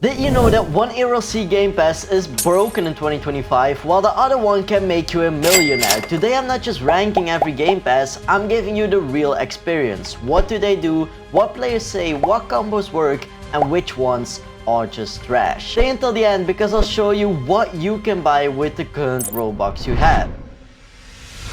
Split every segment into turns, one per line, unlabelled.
Did you know that one ERLC Game Pass is broken in 2025 while the other one can make you a millionaire? Today I'm not just ranking every Game Pass, I'm giving you the real experience. What do they do, what players say, what combos work, and which ones are just trash. Stay until the end because I'll show you what you can buy with the current Robux you have.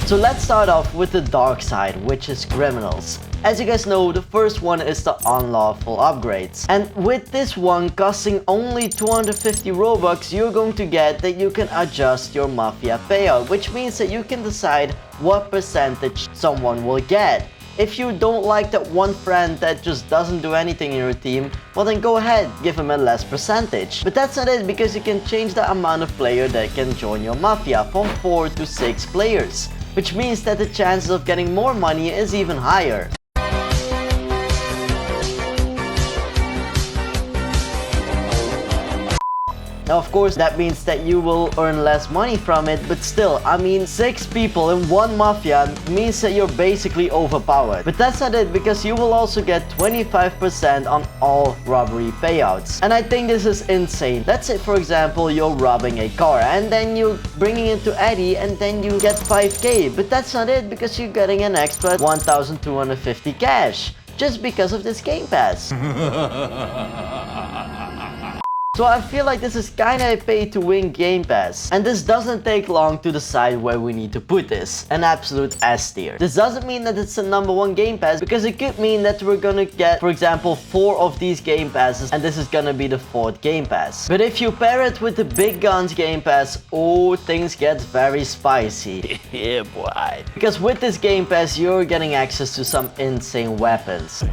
So let's start off with the dark side, which is criminals. As you guys know, the first one is the unlawful upgrades. And with this one costing only 250 Robux, you're going to get that you can adjust your mafia payout, which means that you can decide what percentage someone will get. If you don't like that one friend that just doesn't do anything in your team, well then go ahead, give him a less percentage. But that's not it, because you can change the amount of player that can join your mafia from 4 to 6 players, which means that the chances of getting more money is even higher. Now of course that means that you will earn less money from it, but still, I mean 6 people in one mafia means that you're basically overpowered. But that's not it, because you will also get 25% on all robbery payouts. And I think this is insane. Let's say for example you're robbing a car and then you're bringing it to Eddie and then you get 5k. But that's not it, because you're getting an extra 1250 cash just because of this Game Pass. So I feel like this is kinda a pay-to-win Game Pass. And this doesn't take long to decide where we need to put this. An absolute S tier. This doesn't mean that it's the #1 Game Pass, because it could mean that we're gonna get, for example, 4 of these Game Passes and this is gonna be the 4th Game Pass. But if you pair it with the Big Guns Game Pass, oh, things get very spicy. Yeah, boy. Because with this Game Pass, you're getting access to some insane weapons.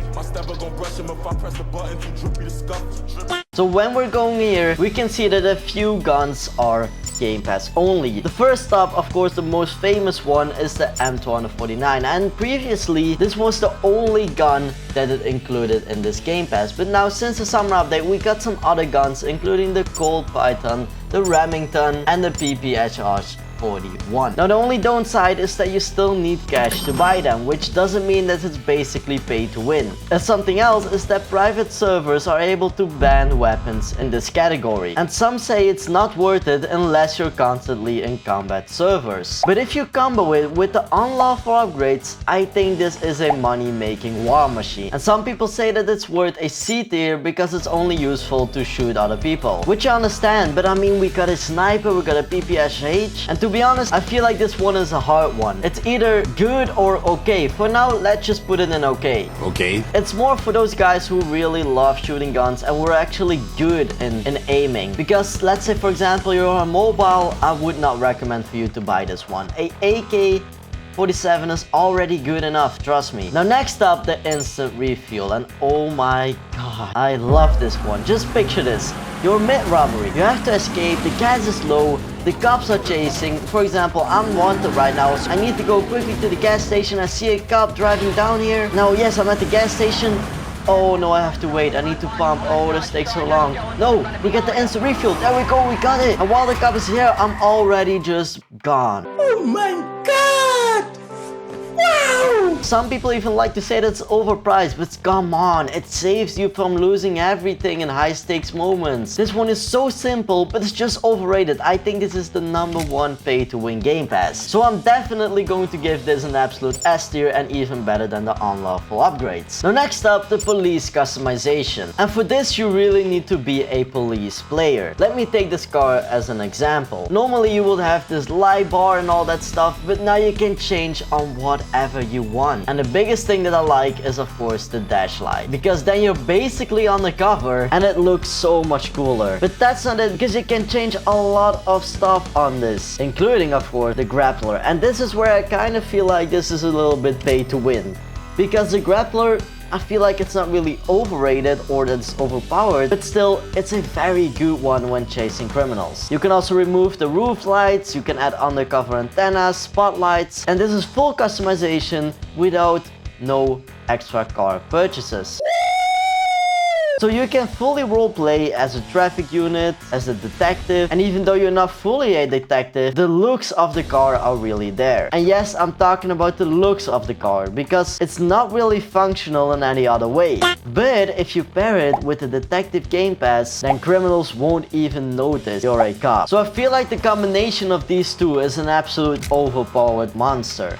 So when we're going here, we can see that a few guns are Game Pass only. The first up, of course, the most famous one is the M249, and previously this was the only gun that it included in this Game Pass. But now since the summer update, we got some other guns, including the Colt Python, the Remington, and the PPHR 41. Now the only downside is that you still need cash to buy them, which doesn't mean that it's basically pay to win. And something else is that private servers are able to ban weapons in this category. And some say it's not worth it unless you're constantly in combat servers. But if you combo it with the unlawful upgrades, I think this is a money-making war machine. And some people say that it's worth a C tier because it's only useful to shoot other people. Which I understand, but I mean, we got a sniper, we got a PPSH, and to be honest, I feel like this one is a hard one. It's either good or okay. For now, let's just put it in okay. Okay. It's more for those guys who really love shooting guns and were actually good in aiming. Because let's say for example you're on mobile, I would not recommend for you to buy this one. A AK-47 is already good enough, trust me. Now next up, the instant refuel, and oh my god, I love this one. Just picture this. You're mid-robbery, you have to escape, the gas is low, the cops are chasing. For example, I'm wanted right now, so I need to go quickly to the gas station. I see a cop driving down here. Now yes, I'm at the gas station. Oh no, I have to wait, I need to pump. Oh, this takes so long. No, we get the instant refuel, there we go, we got it. And while the cop is here, I'm already just gone. Oh my god! Wow! Some people even like to say that it's overpriced, but come on, it saves you from losing everything in high stakes moments. This one is so simple, but it's just overrated. I think this is the #1 pay to win Game Pass. So I'm definitely going to give this an absolute S tier, and even better than the unlawful upgrades. Now next up, the police customization. And for this you really need to be a police player. Let me take this car as an example. Normally you would have this light bar and all that stuff, but now you can change on whatever you want. And the biggest thing that I like is of course the dash light, because then you're basically on the cover and it looks so much cooler. But that's not it, because you can change a lot of stuff on this, including of course the grappler. And this is where I kind of feel like this is a little bit pay to win, because the grappler, I feel like it's not really overrated or that it's overpowered, but still, it's a very good one when chasing criminals. You can also remove the roof lights, you can add undercover antennas, spotlights, and this is full customization without no extra car purchases. So you can fully roleplay as a traffic unit, as a detective, and even though you're not fully a detective, the looks of the car are really there. And yes, I'm talking about the looks of the car, because it's not really functional in any other way. But if you pair it with the detective game pass, then criminals won't even notice you're a cop. So I feel like the combination of these two is an absolute overpowered monster.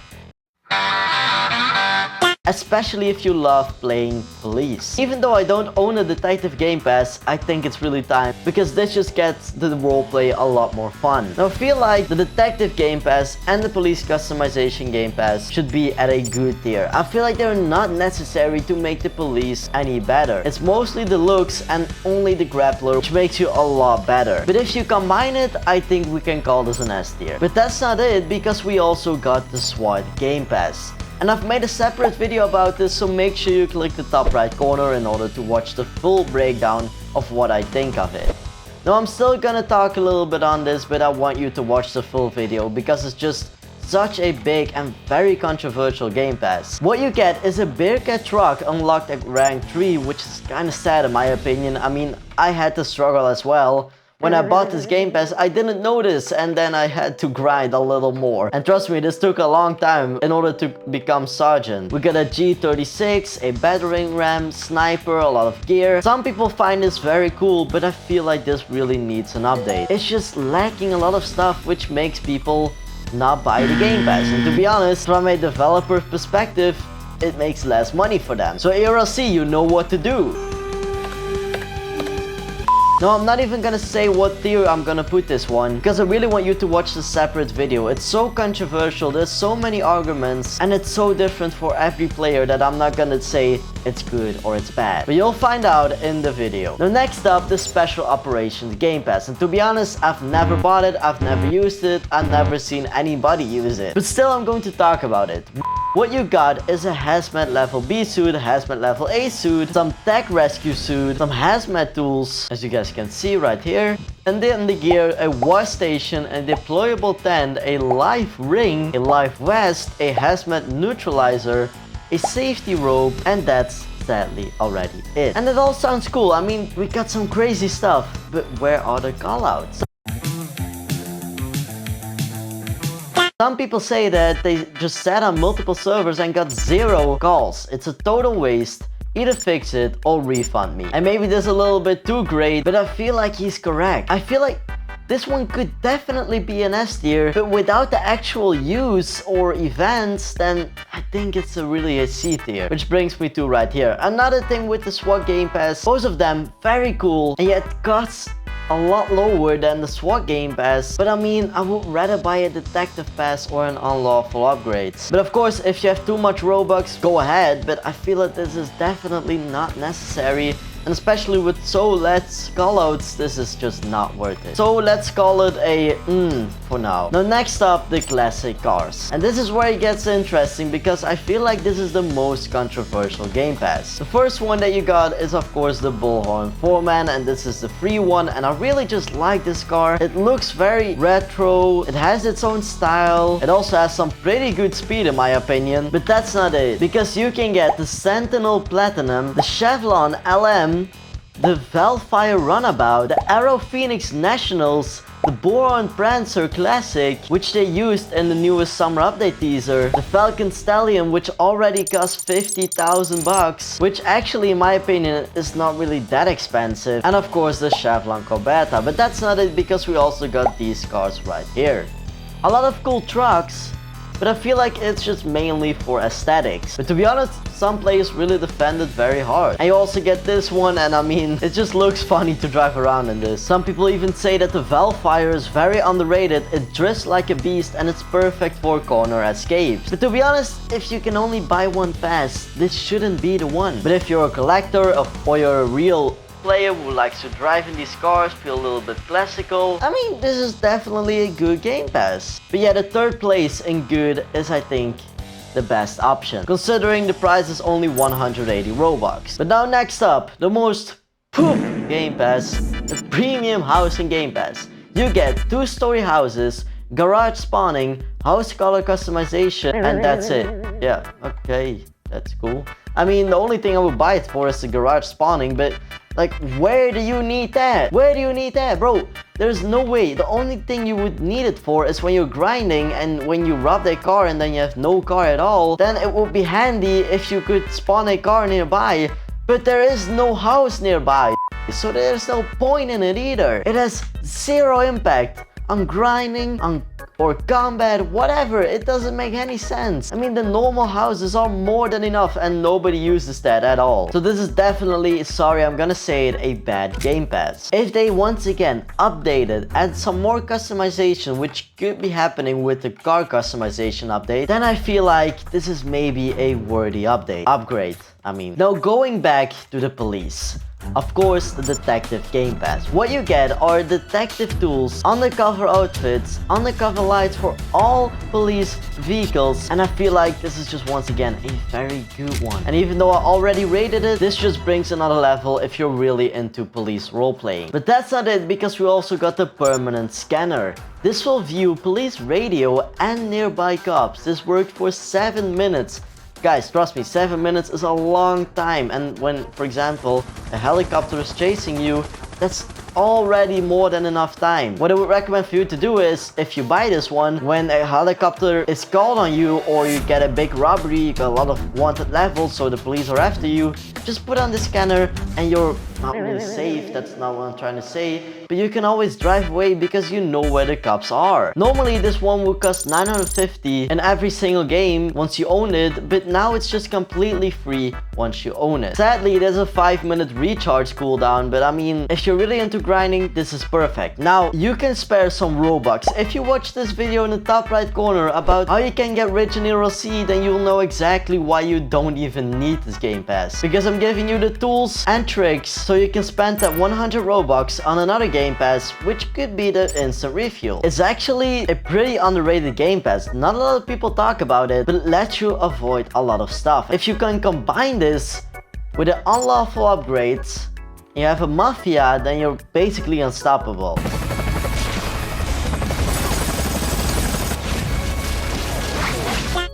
Especially if you love playing police. Even though I don't own a detective game pass, I think it's really time, because this just gets the roleplay a lot more fun. Now I feel like the detective game pass and the police customization game pass should be at a good tier. I feel like they're not necessary to make the police any better. It's mostly the looks and only the grappler which makes you a lot better. But if you combine it, I think we can call this an S tier. But that's not it, because we also got the SWAT game pass. And I've made a separate video about this, so make sure you click the top right corner in order to watch the full breakdown of what I think of it. Now I'm still gonna talk a little bit on this, but I want you to watch the full video because it's just such a big and very controversial game pass. What you get is a Bearcat truck unlocked at rank 3, which is kinda sad in my opinion. I mean, I had to struggle as well. When I bought this game pass, I didn't notice, and then I had to grind a little more. And trust me, this took a long time in order to become sergeant. We got a G36, a battering ram, sniper, a lot of gear. Some people find this very cool, but I feel like this really needs an update. It's just lacking a lot of stuff, which makes people not buy the game pass. And to be honest, from a developer perspective, it makes less money for them. So ERLC, you know what to do. No, I'm not even gonna say what tier I'm gonna put this one, because I really want you to watch the separate video. It's so controversial, there's so many arguments, and it's so different for every player that I'm not gonna say it's good or it's bad. But you'll find out in the video. Now next up, the Special Operations Game Pass. And to be honest, I've never bought it, I've never used it, I've never seen anybody use it. But still, I'm going to talk about it. What you got is a hazmat level B suit, a hazmat level A suit, some tech rescue suit, some hazmat tools, as you guys can see right here. And then the gear, a wash station, a deployable tent, a live ring, a live vest, a hazmat neutralizer, a safety rope, and that's sadly already it. And it all sounds cool. I mean, we got some crazy stuff, but where are the callouts? Some people say that they just sat on multiple servers and got 0 calls. It's a total waste. Either fix it or refund me. And maybe this is a little bit too great, but I feel like he's correct. I feel like this one could definitely be an S tier, but without the actual use or events, then I think it's really a C tier. Which brings me to right here. Another thing with the SWAT Game Pass, both of them very cool, and yet costs a lot lower than the SWAT Game Pass. But I mean, I would rather buy a Detective Pass or an Unlawful upgrade. But of course, if you have too much Robux, go ahead, but I feel that this is definitely not necessary. And especially with so let's callouts, this is just not worth it. So let's call it a for now. Now next up, the classic cars. And this is where it gets interesting, because I feel like this is the most controversial game pass. The first one that you got is of course the Bullhorn 4-man, and this is the free one, and I really just like this car. It looks very retro, it has its own style, it also has some pretty good speed in my opinion. But that's not it, because you can get the Sentinel Platinum, the Chevron LM, the Valfire Runabout, the Arrow Phoenix Nationals, the Boron Prancer Classic, which they used in the newest Summer Update teaser, the Falcon Stallion, which already cost 50,000 bucks, which actually in my opinion is not really that expensive, and of course the Chevron Corbetta. But that's not it, because we also got these cars right here. A lot of cool trucks, but I feel like it's just mainly for aesthetics. But to be honest, some players really defend it very hard. And you also get this one, and I mean, it just looks funny to drive around in this. Some people even say that the Valfire is very underrated, it drifts like a beast, and it's perfect for corner escapes. But to be honest, if you can only buy one pass, this shouldn't be the one. But if you're a collector or you're a real player who likes to drive in these cars, feel a little bit classical, I mean, this is definitely a good game pass. But yeah, the third place in good is, I think, the best option, considering the price is only 180 Robux. But now next up, the most poop game pass, the Premium Housing Game Pass. You get 2-story houses, garage spawning, house color customization, and that's it. Yeah, okay, that's cool. I mean, the only thing I would buy it for is the garage spawning, but Like, where do you need that? Where do you need that, bro? There's no way. The only thing you would need it for is when you're grinding and when you rob their car and then you have no car at all. Then it would be handy if you could spawn a car nearby. But there is no house nearby. So there's no point in it either. It has zero impact on grinding, or combat, whatever. It doesn't make any sense. I mean, the normal houses are more than enough and nobody uses that at all. So this is definitely, sorry, I'm gonna say it, a bad Game Pass. If they once again updated, add some more customization, which could be happening with the car customization update, then I feel like this is maybe a worthy upgrade. Now going back to the police. Of course, the detective Game Pass. What you get are detective tools, undercover outfits, undercover lights for all police vehicles, and I feel like this is just once again a very good one. And even though I already rated it, this just brings another level if you're really into police roleplaying. But that's not it, because we also got the permanent scanner. This will view police radio and nearby cops. This worked for 7 minutes. Guys, trust me, 7 minutes is a long time, and when, for example, a helicopter is chasing you, that's already more than enough time. What I would recommend for you to do is, if you buy this one, when a helicopter is called on you or you get a big robbery, you got a lot of wanted levels, so the police are after you, just put on the scanner and you're not really safe. That's not what I'm trying to say, but you can always drive away because you know where the cops are. Normally this one would cost 950 in every single game once you own it, but now it's just completely free once you own it. Sadly, there's a 5-minute recharge cooldown, but I mean, if you're really into grinding, this is perfect. Now, you can spare some Robux. If you watch this video in the top right corner about how you can get rich in ERLC, then you'll know exactly why you don't even need this Game Pass. Because I'm giving you the tools and tricks so you can spend that 100 Robux on another Game Pass, which could be the instant refuel. It's actually a pretty underrated Game Pass. Not a lot of people talk about it, but it lets you avoid a lot of stuff. If you can combine this with the Unlawful upgrades, you have a mafia, then you're basically unstoppable.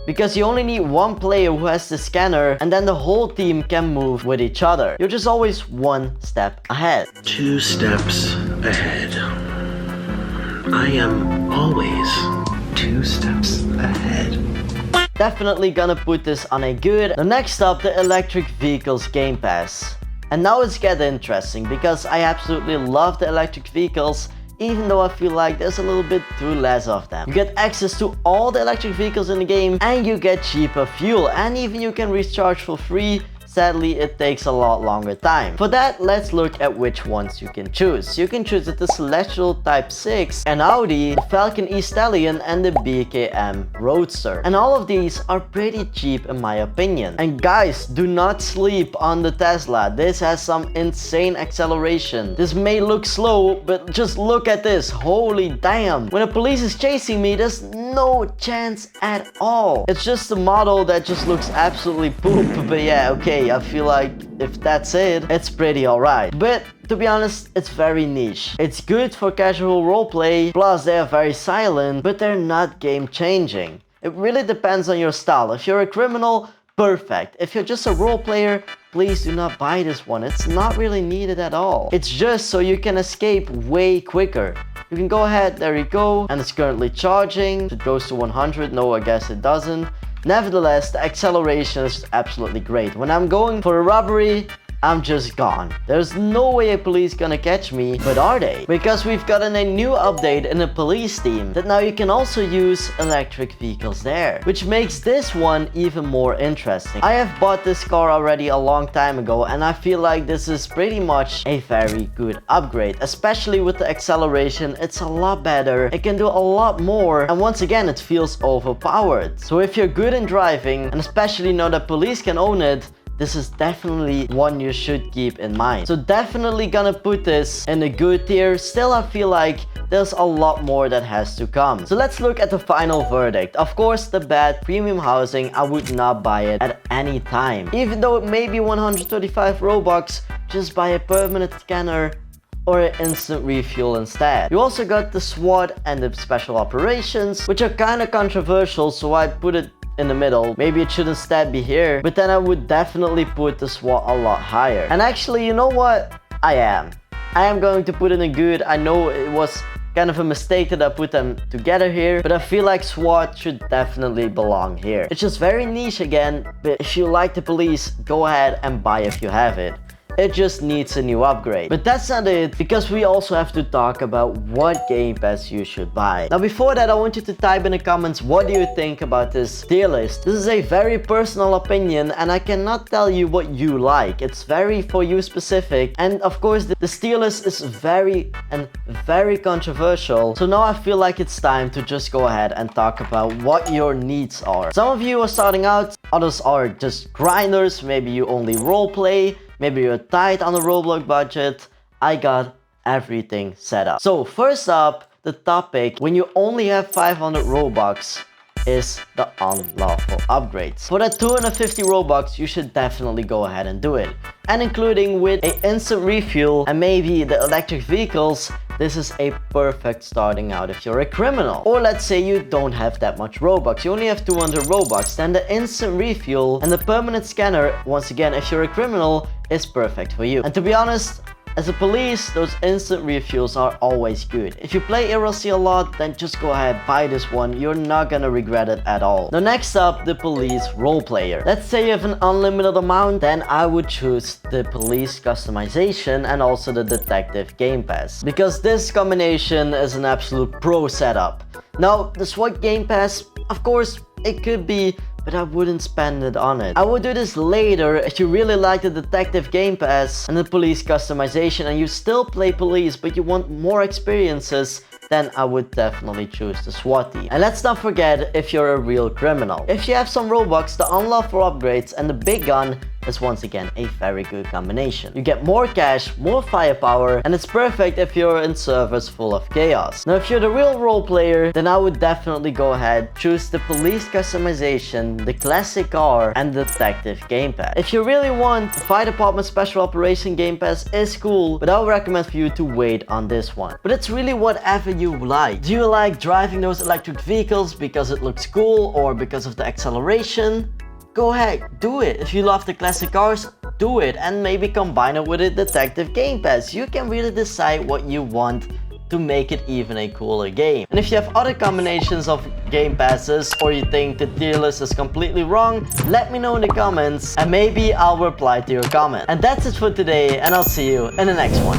Because you only need one player who has the scanner, and then the whole team can move with each other. You're just always one step ahead.
2 steps ahead. I am always 2 steps ahead.
Definitely gonna put this on a good. The next up, the electric vehicles Game Pass. And now it's getting interesting because I absolutely love the electric vehicles, even though I feel like there's a little bit too less of them. You get access to all the electric vehicles in the game, and you get cheaper fuel, and even you can recharge for free. Sadly, it takes a lot longer time. For that, let's look at which ones you can choose. You can choose the Celestial Type 6, an Audi, the Falcon E Stallion, and the BKM Roadster. And all of these are pretty cheap in my opinion. And guys, do not sleep on the Tesla. This has some insane acceleration. This may look slow, but just look at this. Holy damn. When the police is chasing me, there's no chance at all. It's just a model that just looks absolutely poop, but yeah, okay. I feel like if that's it, it's pretty alright. But to be honest, it's very niche. It's good for casual roleplay, plus they are very silent, but they're not game changing. It really depends on your style. If you're a criminal, perfect. If you're just a role player, please do not buy this one. It's not really needed at all. It's just so you can escape way quicker. You can go ahead, there you go, and it's currently charging. It goes to 100, no, I guess it doesn't. Nevertheless, the acceleration is absolutely great. When I'm going for a robbery, I'm just gone. There's no way a police gonna catch me, but are they? Because we've gotten a new update in the police team that now you can also use electric vehicles there, which makes this one even more interesting. I have bought this car already a long time ago, and I feel like this is pretty much a very good upgrade, especially with the acceleration. It's a lot better, it can do a lot more, and once again it feels overpowered. So if you're good in driving, and especially know that police can own it, this is definitely one you should keep in mind. So definitely gonna put this in a good tier. Still, I feel like there's a lot more that has to come. So let's look at the final verdict. Of course, the bad premium housing, I would not buy it at any time. Even though it may be 135 Robux, just buy a permanent scanner or an instant refuel instead. You also got the SWAT and the special operations, which are kind of controversial, so I put it in the middle. Maybe it should instead be here, but then I would definitely put the SWAT a lot higher. And actually, you know what? I am going to put in a good. I know it was kind of a mistake that I put them together here, but I feel like SWAT should definitely belong here. It's just very niche again, but if you like the police, go ahead and buy if you have it. It just needs a new upgrade. But that's not it, because we also have to talk about what Game Pass you should buy. Now before that, I want you to type in the comments, what do you think about this tier list? This is a very personal opinion and I cannot tell you what you like. It's very for you specific, and of course this tier list is very controversial. So now I feel like it's time to just go ahead and talk about what your needs are. Some of you are starting out, others are just grinders, maybe you only roleplay, maybe you're tight on the Roblox budget. I got everything set up. So first up, the topic when you only have 500 Robux is the unlawful upgrades. For that 250 Robux, you should definitely go ahead and do it. And including with an instant refuel and maybe the electric vehicles, this is a perfect starting out if you're a criminal. Or let's say you don't have that much Robux, you only have 200 Robux, then the instant refuel and the permanent scanner, once again, if you're a criminal, is perfect for you. And to be honest, as a police, those instant refuels are always good. If you play ERLC a lot, then just go ahead, buy this one. You're not gonna regret it at all. Now next up, the police role player. Let's say you have an unlimited amount, then I would choose the police customization and also the detective game pass, because this combination is an absolute pro setup. Now the SWAT game pass, of course, it could be, but I wouldn't spend it on it. I would do this later if you really like the detective game pass and the police customization and you still play police but you want more experiences, then I would definitely choose the SWAT team. And let's not forget if you're a real criminal. If you have some Robux, the unlawful upgrades and the big gun is once again a very good combination. You get more cash, more firepower, and it's perfect if you're in servers full of chaos. Now if you're the real role player, then I would definitely go ahead, choose the police customization, the classic car, and the detective game pass. If you really want, the fire department special operation game pass is cool, but I would recommend for you to wait on this one. But it's really whatever you like. Do you like driving those electric vehicles because it looks cool or because of the acceleration? Go ahead, do it. If you love the classic cars, do it, and maybe combine it with a detective game pass. You can really decide what you want to make it even a cooler game. And if you have other combinations of game passes or you think the tier list is completely wrong, let me know in the comments and maybe I'll reply to your comment. And that's it for today, and I'll see you in the next one.